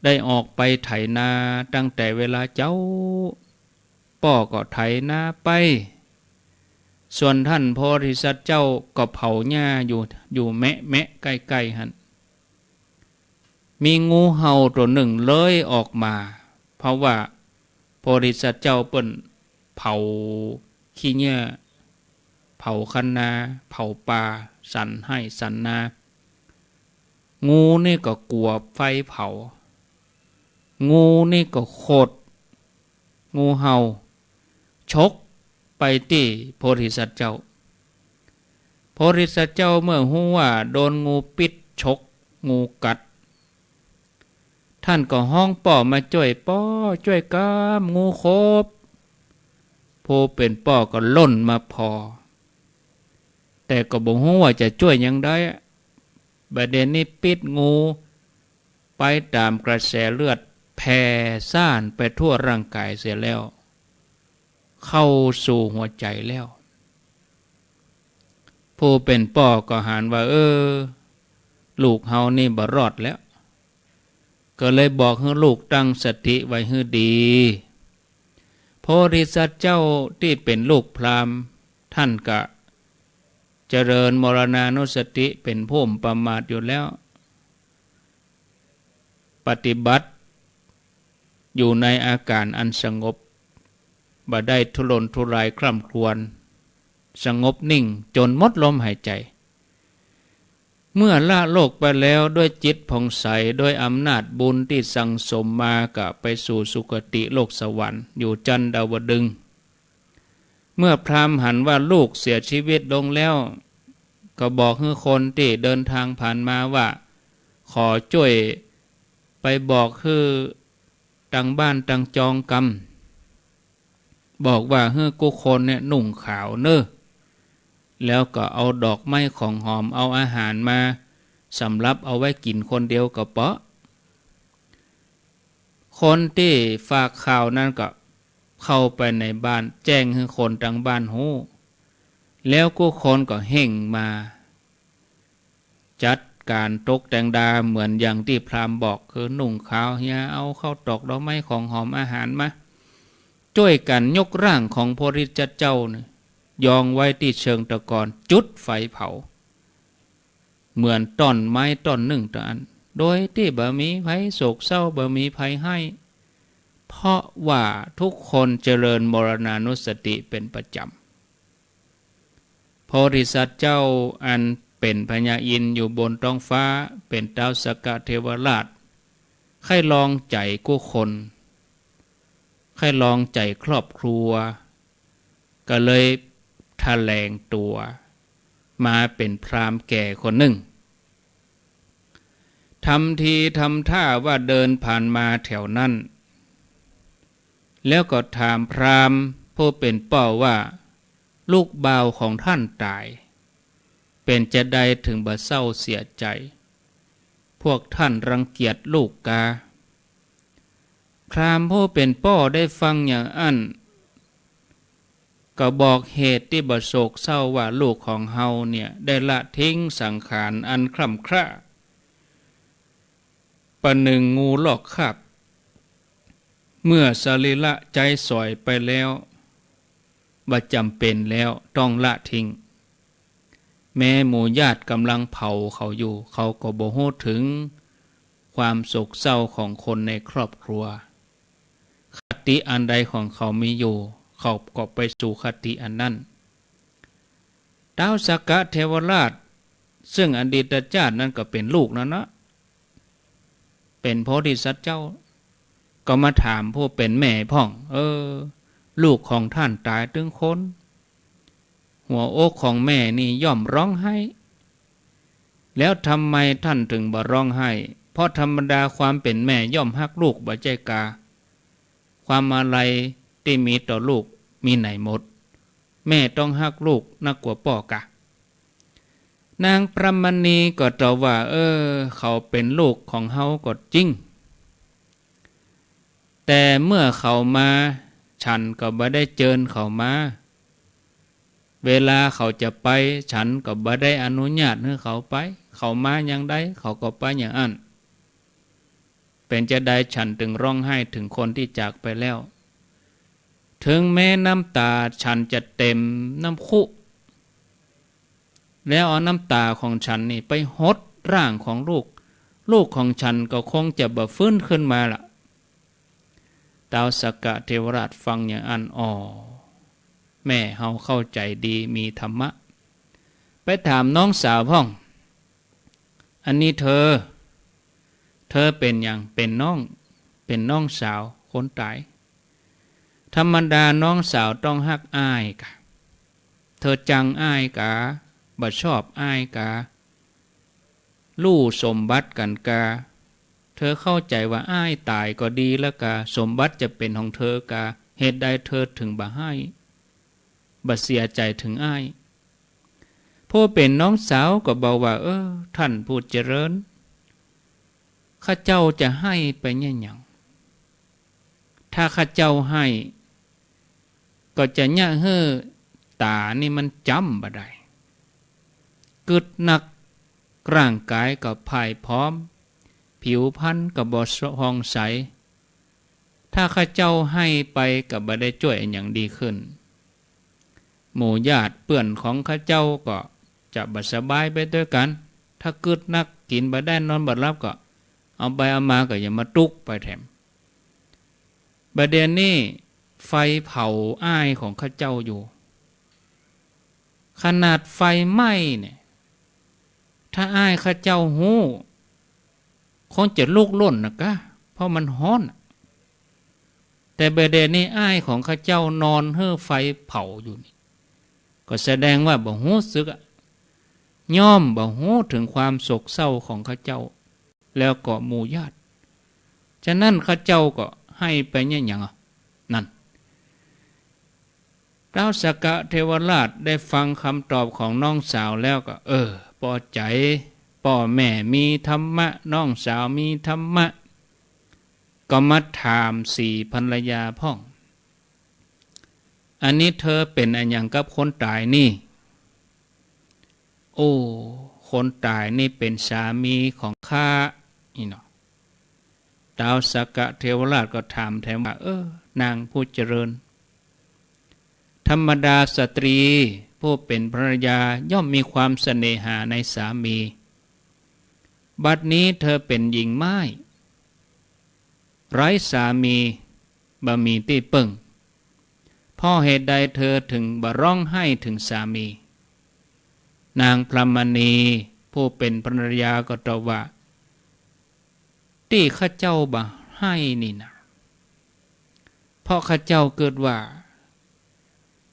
ได้ออกไปไถนาตั้งแต่เวลาเจ้าป่อก็ไถนาไปส่วนท่านโพธิสัตว์เจ้าก็เผาหญ้าอยู่แมะใกล้ๆหันมีงูเห่าตัวหนึ่งเลื้อยออกมาเพราะว่าโพธิสัตว์เจ้าเปิ้นเผาขี้หญ้าเผาคันนาเผาป่าสันให้สันนางูนี่ก็กลัวไฟเผางูนี่ก็โคตรงูเห่าชกไปที่โพธิสัตว์เจ้าโพธิสัตว์เจ้าเมื่อรู้ว่าโดนงูปิดชกงูกัดท่านก็ห้องป่อมาช่วยป่อช่วยกามงูคบผู้เป็นป่อก็ล่นมาพอแต่ก็บ่รู้ว่าจะช่วยยังได้ประเด็นนี้ปิดงูไปตามกระแสเลือดแผ่ซ่านไปทั่วร่างกายเสียแล้วเข้าสู่หัวใจแล้วผู้เป็นป่อก็หานว่าลูกเฮานี่บ่รอดแล้วก็เลยบอกให้ลูกตั้งสติไว้ให้ดีโพธิสัตว์เจ้าที่เป็นลูกพราหมณ์ท่านก็เจริญมรณานุสติเป็นผู้ประมาทอยู่แล้วปฏิบัติอยู่ในอาการอันสงบบ่ได้ทุรนทุรายคร่ำครวญสงบนิ่งจนหมดลมหายใจเมื่อละโลกไปแล้วด้วยจิตผ่องใสด้วยอำนาจบุญที่สั่งสมมาก็ไปสู่สุคติโลกสวรรค์อยู่จันดาวดึงส์เมื่อพราหมณ์หันว่าลูกเสียชีวิตลงแล้วก็บอกให้คนที่เดินทางผ่านมาว่าขอช่วยไปบอกคือตั้งบ้านตั้งจองกรรมบอกว่าให้กุคนเนี่ยนุ่งขาวเน้อแล้วก็เอาดอกไม้ของหอมเอาอาหารมาสำรับเอาไว้กินคนเดียวก็เปาะคนที่ฝากข่าวนั้นก็เข้าไปในบ้านแจ้งให้คนทั้งบ้านฮู้แล้วกุคนก็เห่งมาจัดการตกแต่งดาเหมือนอย่างที่พราหมณ์บอกคือนุ่งขาวเฮียเอาเข้าตอกดอกไม้ของหอมอาหารมาช่วยกันยกร่างของโพธิสัตว์เจ้ายองไว้ที่เชิงตะกอนจุดไฟเผาเหมือนต้นไม้ต้นหนึ่งต้นโดยที่บ่มีภัยโศกเศร้าบ่มีภัยให้เพราะว่าทุกคนเจริญมรณานุสติเป็นประจำโพธิสัตว์เจ้าอันเป็นพญาอินทร์อยู่บนท้องฟ้าเป็นดาวสกเทวราชใครลองใจกู้คนใครลองใจครอบครัวก็เลยแถลงตัวมาเป็นพราหมณ์แก่คนหนึ่งทำทีทำท่าว่าเดินผ่านมาแถวนั้นแล้วก็ถามพราหมณ์ผู้เป็นป่อว่าลูกบ่าวของท่านตายเป็นจะใดถึงบ่เศร้าเสียใจพวกท่านรังเกียจลูกกาพราหมณ์ผู้เป็นป่อได้ฟังอย่างอั้นก็บอกเหตุที่บ่โศกเศร้าว่าลูกของเฮาเนี่ยได้ละทิ้งสังขารอันคร่ำคร่าประหนึ่งงูลอกคาบเมื่อสรีระใจสอยไปแล้ว ว่าจำเป็นแล้วต้องละทิ้งแม้หมู่ญาติกำลังเผาเขาอยู่เขาก็บ่ฮู้ถึงความโศกเศร้าของคนในครอบครัวคติอันใดของเขามีอยู่เขาก็ไปสู่คติอันนั้นท้าวสักกะเทวราชซึ่งอดีตชาตินั้นก็เป็นลูกนะเป็นโพธิสัตว์เจ้าก็มาถามผู้เป็นแม่พ่องลูกของท่านตายถึงคนหัวอกของแม่นี่ย่อมร้องไห้แล้วทำไมท่านถึงบ่ร้องไห้เพราะธรรมดาความเป็นแม่ย่อมฮักลูกบ่ใจกาความอะไรที่มีต่อลูกมีไหนหมดแม่ต้องฮักลูกนักกว่าพ่อกะนางประมณีก็ตอบว่าเขาเป็นลูกของเฮาก็จริงแต่เมื่อเขามาฉันก็บ่ได้เจิญเขามาเวลาเขาจะไปฉันก็บ่ได้อนุญาตให้เขาไปเขามาอย่างใดเขาก็ไปอย่างนั้นเป็นจะได้ฉันถึงร้องไห้ถึงคนที่จากไปแล้วถึงแม้น้ำตาฉันจะเต็มน้ำคุแล้วเอาน้ำตาของฉันนี่ไปหดร่างของลูกของฉันก็คงจะบ่ฟื้นขึ้นมาล่ะท้าวสักกะเทวราชฟังอย่างอันแม่เฮาเข้าใจดีมีธรรมะไปถามน้องสาวพ่องอันนี้เธอเป็นอย่างเป็นน้องสาวคนตายธรรมดาน้องสาวต้องฮักอ้ายกะเธอจังอ้ายกะบ่ชอบอ้ายกะลู่สมบัติกันกะเธอเข้าใจว่าอ้ายตายก็ดีแล้วกะสมบัติจะเป็นของเธอกะเหตุใดเธอถึงบ่ให้บ่เสียใจถึงอ้ายผู้เป็นน้องสาวก็บอกว่าท่านผู้เจริญข้าเจ้าจะให้ไปเนี่ยหยังถ้าข้าเจ้าให้ก็จะยะเฮ้อตานี่มันจำบ่ได้กึดหนักร่างกายก็พ่ายพร้อมผิวพรรณก็บ่ผ่องใสถ้าข้าเจ้าให้ไปก็บ่ได้ช่วยอย่างดีขึ้นหมู่ญาติเปื้อนของข้าเจ้าก็จะบ่สบายไปด้วยกันถ้ากึดนักกินบ่ได้นอนบ่หลับก็เอาไปเอามาก็อย่ามาตุกไปแถมประเด็นนี้ไฟเผาอ้ายของข้าเจ้าอยู่ขนาดไฟไหม้เนี่ยถ้าอ้ายข้าเจ้าหู้คงจะลุกล่นนะกะเพราะมันฮ้อนแต่ประเด็นนี้อ้ายของข้าเจ้านอนเฮ้อไฟเผาอยู่นี่ก็แสดงว่าบ่ฮู้สึกย่อมบ่ฮู้ถึงความโศกเศร้าของข้าเจ้าแล้วก็หมู่ญาติฉะนั้นข้าเจ้าก็ให้ไปเนี่ยหยังนั่นท้าวสักกะเทวราชได้ฟังคำตอบของน้องสาวแล้วก็พอใจพ่อแม่มีธรรมะน้องสาวมีธรรมะก็มาถามสี่ภรรยาพ่องอันนี้เธอเป็นอันอย่างกับคนตายนี่คนตายนี่เป็นสามีของข้านี่เนาะท้าวสักกะเทวราชก็ถามแถมว่านางผู้เจริญธรรมดาสตรีผู้เป็นภรรยาย่อมมีความเสน่หาในสามีบัดนี้เธอเป็นหญิงไม้ไร้สามีบ่มีที่ปึ้งเพราะเหตุใดเธอถึงบ่ร้องไห้ถึงสามีนางพรหมณีผู้เป็นภรรยาก็ตอบว่าที่ข้าเจ้าบ่ให้นี่นะเพราะข้าเจ้าเกิดว่า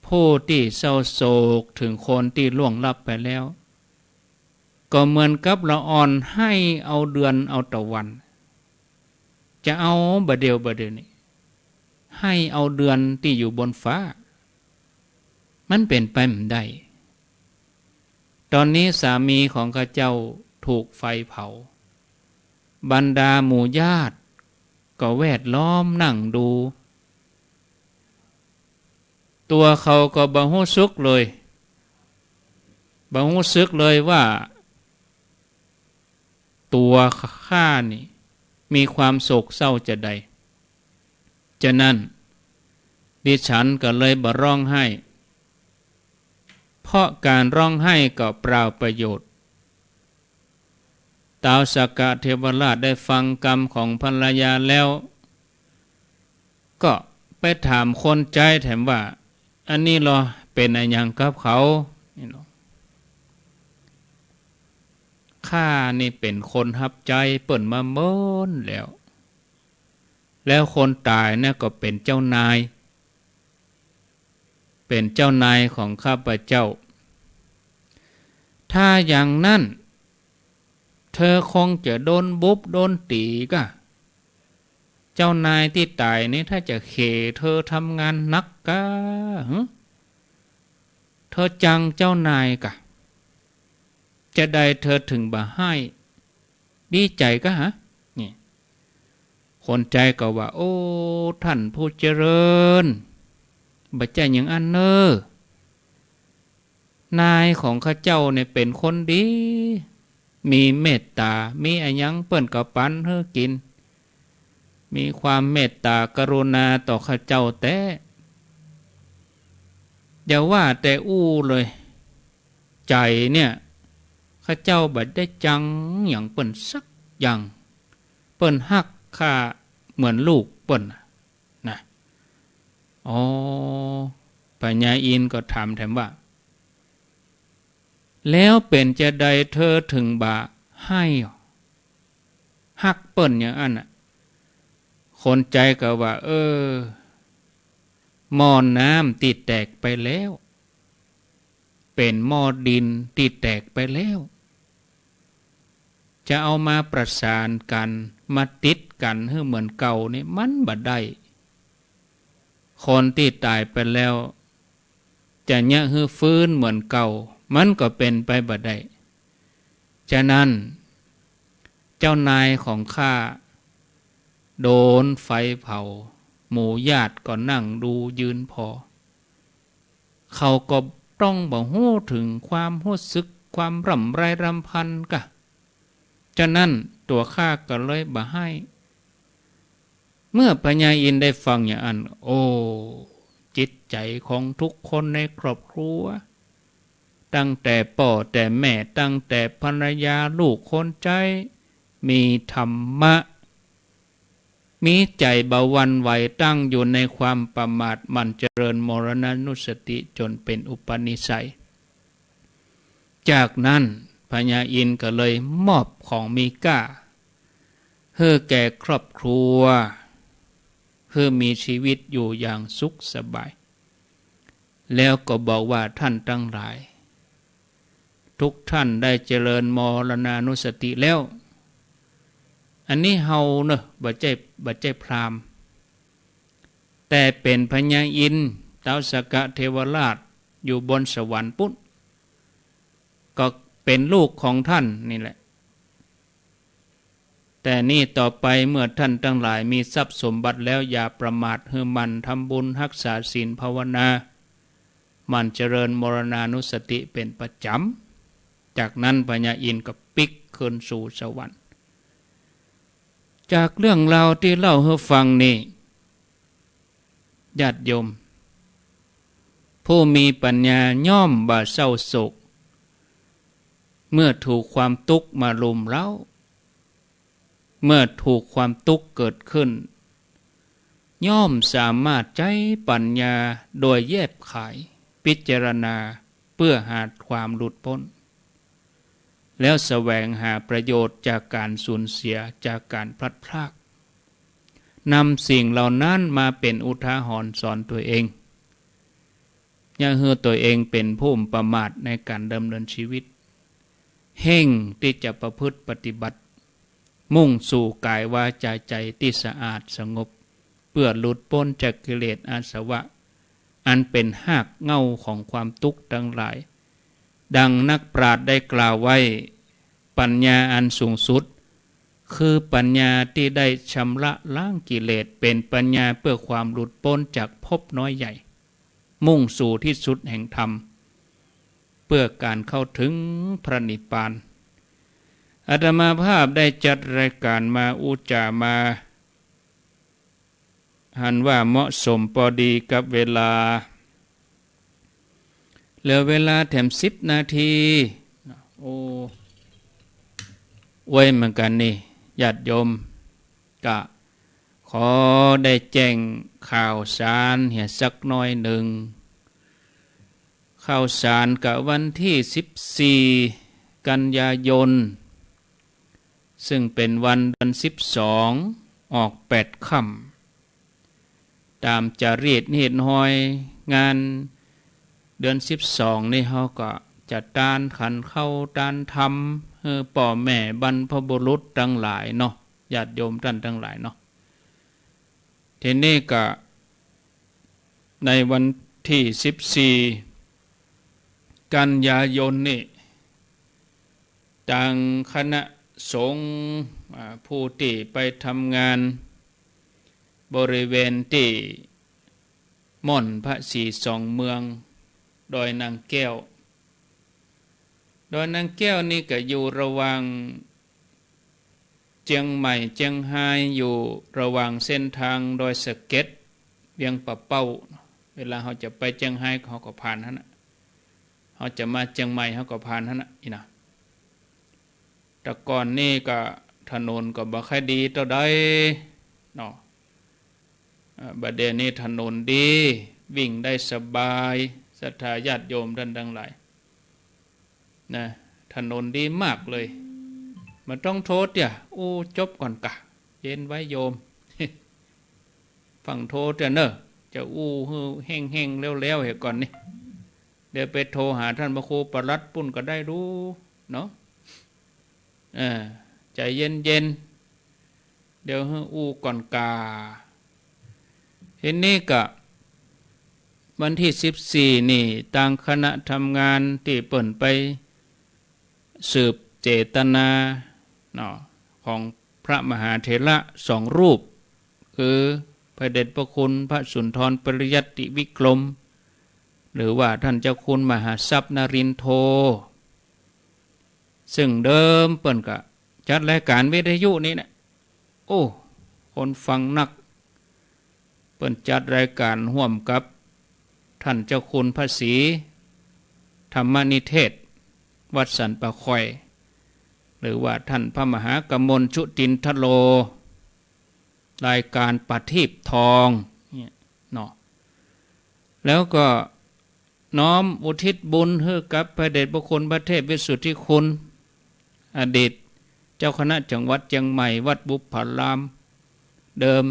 ผู้ที่เศร้าโศกถึงคนที่ล่วงลับไปแล้วก็เหมือนกับละอ่อนให้เอาเดือนเอาตะวันจะเอาบะเดียวนี่ให้เอาเดือนที่อยู่บนฟ้ามันเป็นไปไม่ได้ตอนนี้สามีของข้าเจ้าถูกไฟเผาบรรดาหมู่ญาติก็แวดล้อมนั่งดูตัวเขาก็บ่ฮู้สึกเลยว่าตัวข้านี่มีความโศกเศร้าจะใดฉะนั้นดิฉันก็เลยบ่ร้องไห้ เพราะการร้องไห้ก็เปล่าประโยชน์ท้าวสักกะเทวราชได้ฟังกรรมของภรรยาแล้วก็ไปถามคนใจแถมว่าอันนี้เหรอเป็นอะไรอย่างกับเขาข้านี่เป็นคนฮับใจเปิ่นมาเมินแล้วคนตายเนี่ยก็เป็นเจ้านายของข้าพเจ้าถ้าอย่างนั้นเธอคงจะโดนบุบโดนตีก็เจ้านายที่ตายนี่ถ้าจะเขเธอทำงานนักก็เธอจังเจ้านายกะจะได้เธอถึงบ่ให้ดีใจก็ฮะนี่คนใจก็ว่าโอ้ท่านผู้เจริญบ่ใจอย่างอันเนอนายของข้าเจ้าเนี่ยเป็นคนดีมีเมตตามีอันยังเปิ้นก็ปันเฮอกินมีความเมตตากรุณาต่อข้าเจ้าแต่อย่าว่าแต่อู้เลยใจเนี่ยข้าเจ้าบัดได้จังอย่างเปิ้นสักอย่างเปิ้นฮักข้าเหมือนลูกเปิ้นนะอ๋อปัญญาอินก็ถามแถมว่าแล้วเป็นจะใดเธอถึงบ่าให้ฮักเปิ้นอย่างอันน่ะคนใจก็ว่าหม้อน้ำที่แตกไปแล้วเป็นหม้อดินที่แตกไปแล้วจะเอามาประสานกันมาติดกันให้เหมือนเก่านี่มันบ่ได้คนที่ตายไปแล้วจะเนี่ยให้ฟื้นเหมือนเก่ามันก็เป็นไปบ่ได้ฉะนั้นเจ้านายของข้าโดนไฟเผาหมู่ญาติก็นั่งดูยืนพอเขาก็ต้องบ่ฮู้ถึงความรู้สึกความร่ำไรรำพันกะฉะนั้นตัวข้าก็เลยบ่ให้เมื่อพญาอินทร์ได้ฟังอย่างนั้นโอ้จิตใจของทุกคนในครอบครัวตั้งแต่พ่อแต่แม่ตั้งแต่ภรรยาลูกคนใจมีธรรมะมีใจเบาหวั่นไหวตั้งอยู่ในความประมาทมันเจริญมรณานุสติจนเป็นอุปนิสัยจากนั้นพญาอินทร์ก็เลยมอบของมีค่าให้แก่ครอบครัวเพื่อมีชีวิตอยู่อย่างสุขสบายแล้วก็บอกว่าท่านทั้งหลายทุกท่านได้เจริญมรณานุสติแล้วอันนี้เฮาเนอะบัจเจพรามแต่เป็นพญาอินทร์ท้าวสักกะเทวราชอยู่บนสวรรค์ปุ๊บก็เป็นลูกของท่านนี่แหละแต่นี่ต่อไปเมื่อท่านทั้งหลายมีทรัพย์สมบัติแล้วอย่าประมาทให้มันทำบุญรักษาศีลภาวนามันเจริญมรณานุสติเป็นประจำจากนั้นพญาอินทร์ก็ปิกขึ้นสู่สวรรค์จากเรื่องราวที่เล่าให้ฟังนี่ญาติโยมผู้มีปัญญาย่อมบ่เศร้าโศกเมื่อถูกความทุกข์มารุมเร้าเมื่อถูกความทุกข์เกิดขึ้นย่อมสามารถใช้ปัญญาโดยแยบขายพิจารณาเพื่อหาความหลุดพ้นแล้วแสวงหาประโยชน์จากการสูญเสียจากการพลัดพรากนำสิ่งเหล่านั้นมาเป็นอุทาหรณ์สอนตัวเองอย่าให้ตัวเองเป็นผู้ประมาทในการดำเนินชีวิตเฮ่งที่จะประพฤติปฏิบัติมุ่งสู่กายวาจาใจที่สะอาดสงบเพื่อหลุดพ้นจากกิเลสอาสวะอันเป็นหากเหง้าของความทุกข์ทั้งหลายดังนักปราชญ์ได้กล่าวไว้ปัญญาอันสูงสุดคือปัญญาที่ได้ชำระล้างกิเลสเป็นปัญญาเพื่อความหลุดพ้นจากภพน้อยใหญ่มุ่งสู่ที่สุดแห่งธรรมเพื่อการเข้าถึงพระนิพพานอาตมาภาพได้จัดรายการมาอุจามาหันว่าเหมาะสมพอดีกับเวลา เหลือเวลาแถม10 นาทีโอ้ไว้เหมือนกันนี่ญาติโยมกะขอได้แจ้งข่าวสารเหี่ยสักหน่อยหนึ่งข่าวสารกับวันที่14 กันยายนซึ่งเป็นวันเดือน12ออก8 ค่ำตามจารีตเหตุหอยงานเดือน12นี่เขาก็จะตานขันเข้าตานทำป่อแม่บรรพบุรุษทั้งหลายเนาะญาติโยมท่านทั้งหลายเนาะทีนี้ก็ในวันที่14 กันยายนนี่ทางคณะสงฆ์ผู้ที่ไปทำงานบริเวณที่ม่อนพระศรีสองเมืองดอยนางแก้วดอยนางแก้วนี่ก็อยู่ระหว่างเจียงใหม่เจียงไฮ้อยู่ระหว่างเส้นทางดอยสะเก็ดเวียงปะเป้าเวลาเขาจะไปเจียงไฮ้เขาก็ผ่านท่านนะเขาจะมาเจียงใหม่เขาก็ผ่านท่านนะอีนะแต่ก่อนนี่ก็ถนนก็บ่ค่อยดีต่อใดเนาะบัดเดี๋ยวนี้ถนนดีวิ่งได้สบายศรัทธาญาติโยมท่านทั้งหลายนะถนนดีมากเลยมันต้องโทษเนี่ยจบก่อนกะเย็นไว้โยม ฟังโทษเนอะจะแห้งๆเร็วๆเหตุก่อนนี่เดี๋ยวไปโทรหาท่านพระครูประหลัดปุ่นก็ได้รู้เนาะใจเย็นๆเดี๋ยวก่อนกาทีนี้ก็วันที่14นี่ต่างคณะทำงานที่เปิ่นไปสืบเจตนาเนาะของพระมหาเถระ2 รูปคือพระเดชพระคุณพระสุนทรปริยัติวิกรมหรือว่าท่านเจ้าคุณมหาทรัพย์นรินทร์โทซึ่งเดิมเปิ่นก็จัดรายการวิทยุนี้นะคนฟังนักเปิ่นจัดรายการร่วมกับท่านเจ้าคุณพระศรีธรรมนิเทศวัดสันปะคอยหรือว่าท่านพระมหากมลชุตินทโลรายการปฏิบทองเนาะแล้วก็น้อมอุทิศบุญให้กับพระเดชพระคุณพระเทพวิสุทธิคุณอดีตเจ้าคณะจังหวัดเชียงใหม่วัดบุพพารามเดิม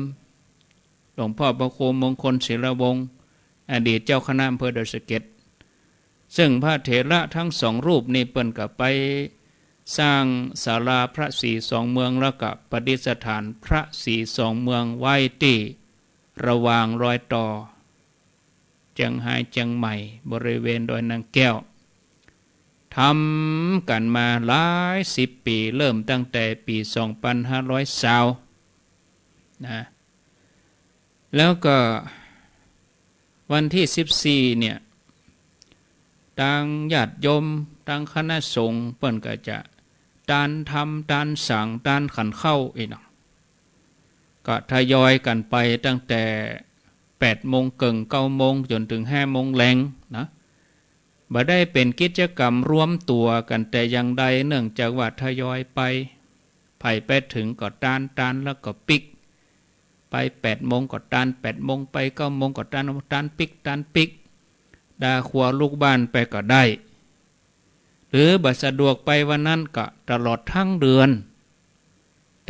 หลวงพ่อพระครูมงคลศิลวงศ์อดีตเจ้าคณะอำเภอดอยสะเก็ดซึ่งพระเถระทั้ง2 รูปนี้เปิ้นก็ไปสร้างศาลาพระศรีสองเมืองแล้วก็ประดิษฐานพระศรีสองเมืองไว้ที่ระหว่างรอยต่อเจียงไฮ้เจียงใหม่บริเวณดอยนางแก้วทำกันมาหลาย10 ปีเริ่มตั้งแต่ปี2520นะแล้วก็วันที่14เนี่ยทางญาติโยมทางคณะสงฆ์เปิ้นก็จะตานทำตานสั่งตานขันเข้าอีกก็ทยอยกันไปตั้งแต่8 โมงเกิง9 โมงจนถึง5 โมงแรงนะบ่ได้เป็นกิจกรรมรวมตัวกันแต่อย่างใดเนื่องจากว่าทยอยไปไปถึงก็ตานแล้วก็ปิกไป8 โมงก็ตาน8 โมงไป9 โมงก็ตานปิกดาขัวลูกบ้านไปก็ได้หรือบัดสะดวกไปวันนั้นก็ตลอดทั้งเดือน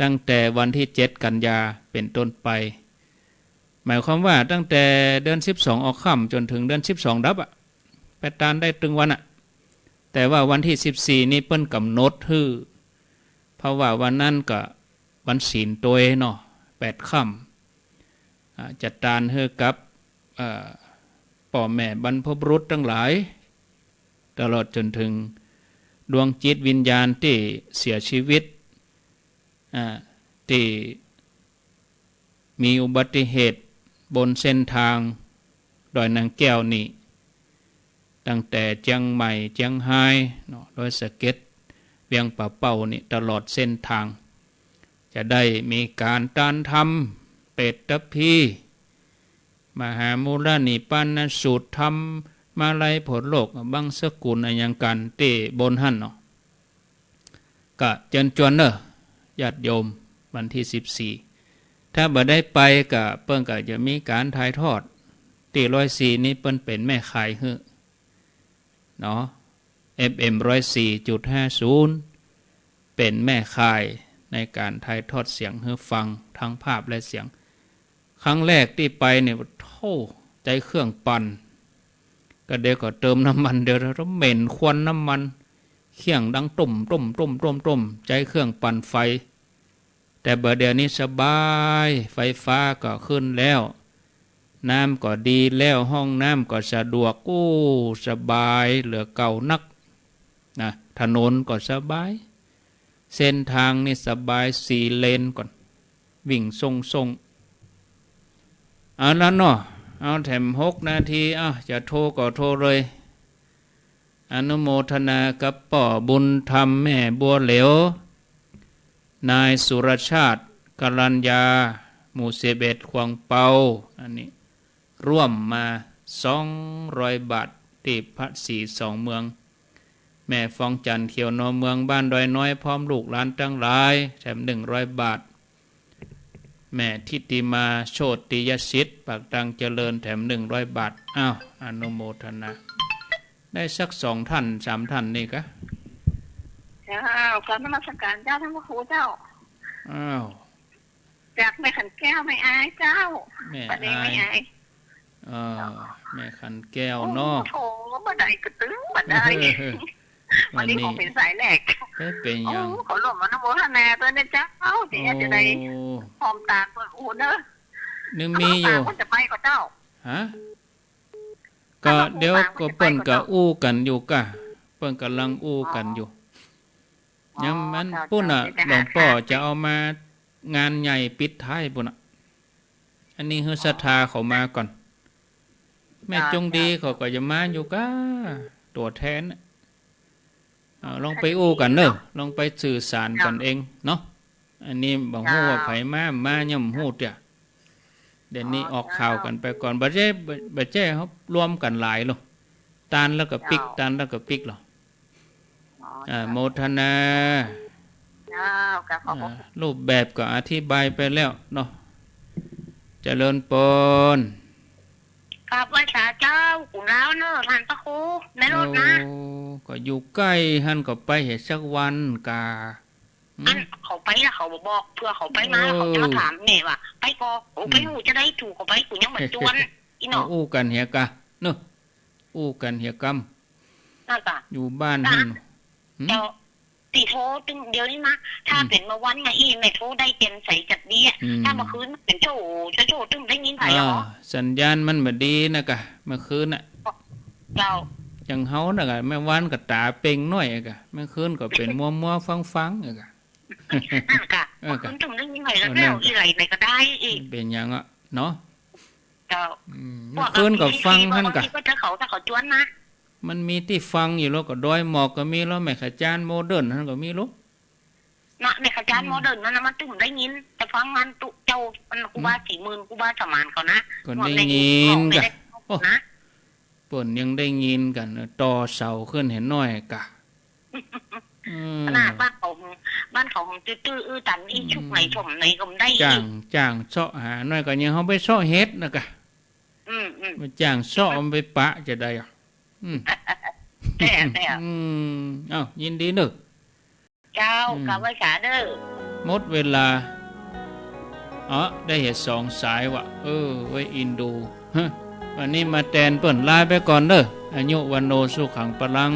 ตั้งแต่วันที่7 กันยาเป็นต้นไปหมายความว่าตั้งแต่เดือน12ออกค่ำจนถึงเดือน12ดับไปตานได้ตึงวันแต่ว่าวันที่14นี้เปิ้นกำหนดเพราะว่าวันนั้นก็วันศีลตัวเนาะ8 ค่ำจัดตานกับพ่อแม่บรรพบุรุษทั้งหลายตลอดจนถึงดวงจิตวิญญาณที่เสียชีวิตที่มีอุบัติเหตุบนเส้นทางดอยนางแก้วนี่ตั้งแต่เจียงใหม่เจียงไฮ้ดอยสะเก็ดเวียงป่าเป้านี่ตลอดเส้นทางจะได้มีการตานทำเปตตพีมหามูลนิปานสูตรธรรม มาลัยผลโลกบังสกุลอย่างกันเตบนหั่นเนาะก็เจิญจวนเนอะญาติโยมวันที่14ถ้าบ่ได้ไปก็เปิ้นก็จะมีการถ่ายทอดตี104นี้เปิ้นเป็นแม่ขายฮื้อเนาะ FM 104.50 เป็นแม่ข่ายในการถ่ายทอดเสียงให้ฟังทั้งภาพและเสียงครั้งแรกที่ไปเนี่ยโธ่ใจเครื่องปั่นก็เดี๋ยวก็เติมน้ำมันเดี๋ยวเราเหม็นควันน้ำมันเคี่ยงดังตุ่มใจเครื่องปั่นไฟแต่เดี๋ยวนี้สบายไฟฟ้าก็ขึ้นแล้วน้ำก็ดีแล้วห้องน้ำก็สะดวกโอ้สบายเหลือเก่านักนะถนนก็สบายเส้นทางนี่สบาย4 เลนก่อนวิ่งทรงเอาแล้วเนาะเอาแถม6 นาทีจะโทรก็โทรเลยอนุโมทนากับป่อบุญธรรมแม่บัวเหลวนายสุรชาติกรัญญาหมู่11 ควงเปาอันนี้ร่วมมา200 บาทที่พระศรี2 เมืองแม่ฟองจันทร์เขียวนอเมืองบ้านดอยน้อยพร้อมลูกหลานทั้งหลายแถม100 บาทแม่ทิติมาโชติยสิทธิ์ปากตังเจริญแถม100 บาทอนุโมทนาได้สัก2 ท่าน 3 ท่านนี่กะเจ้ากราบนมัสการเจ้าท่านพระครูเจ้าจากแม่ขันแก้วไม่อายเจ้าประเดี๋ยวไม่อายแม่ขันแก้วเนาะโถบันไดกระตึ้งบันไดวันนี้ผมเป็นสายแหลกเป็นยังขอหลบมานโมทนาตัวนี้เจ้าที่จะได้พร้อมตาเปิดอูเนอะนึงมีอยู่จะไปกับเจ้าฮะก็เดี๋ยวก็เปิ้นก็อู้กันอยู่กะเปิ้นกำลังอู้กันอยู่ยังมันปุ่นหลวงพ่อจะเอามางานใหญ่ปิดท้ายปุ่นอันนี้คือศรัทธาเขามาก่อนแม่จงดีเขาก็จะมาอยู่กะตัวแทนลองไปอู้กันเนอะลองไปสื่อสารกันเองเนาะอันนี้บอกฮู้ว่าไผมาย่ำฮู้เตี่ยเดี๋ยวนี้ออกข่าวกันไปก่อนบัดเจ้เขารวมกันหลายหรอตานแล้วก็ปิกตานแล้วก็ปิกหรอโมทนารูปแบบก็อธิบายไปแล้วเนาะเจริญปนครับว่าสาเจ้ากุลาวเนอะท่านพระครูในรถนะก็อยู่ใกล้หันก็ไปเหตุสักวันกาอันเขาไปแล้วเขาบอกเพื่อเขาไปมาเขาจะมาถามเนี่ยว่าไปก็ไปหูจะได้ถูกเขาไปกูยังเหมือนจวนอีเนาะอู้กันเหียกะเนอะอู้กันเหียกำนั่นกะอยู่บ้านหันเจ้าตีโทรตึงเดี๋ยวนี้นะถ้าเป็นเมื่อวันมาอีไม่โทรได้เต็มใส่จัดดีถ้าเมื่อคืนเป็นโจตึงได้ยินไผ่หรอสัญญาณมันบ่ดีนะกะเมื่อคืนน่ะเจ้าจังเฮาน่ะกะแม่วันก็ตาเป่งน้อยกะเมื่อคืนก็เป็นมัวๆฟังๆกะนั่นกะคุณจุ่มได้ยินไผ่แล้วอีไหลไหนก็ได้อีกเป็นยังอ่ะเนาะเจ้าเมื่อคืนก็ฟังหั่นกะถ้าเขาจวนนะมันมีที่ฟังอยู่แล้วก็ดอยหมอกก็มีแล้วแม่ขจานโมเดิร์นนั่นก็มีลูกนะแม่ขจานโมเดิร์นนั่นมันตึงได้ยินแต่ฟังงานตุเจ้ามันกูบ้า40,000กูบ้าสมานเขานะก็ได้ยินกันนะเปิ่นยังได้ยินกันต่อเสาขึ้นเห็นน้อยกะขนาดบ้านเขาตื้อตันอีชุกไหนชมไหนก็ได้จ้างเสาะหาน้อยก็ยังเขาไปเสาะเฮ็ดนะกะมาจ้างเสาะมันไปปะจะได้แต่ยินดีเนอะเจ้ากับวิชาเด้อหมดเวลาได้เห็น2 สายวะไว้อินดูวันนี้มาแตนเปิ่นลาไปก่อนเด้ออายุวันโนสุขังปลัง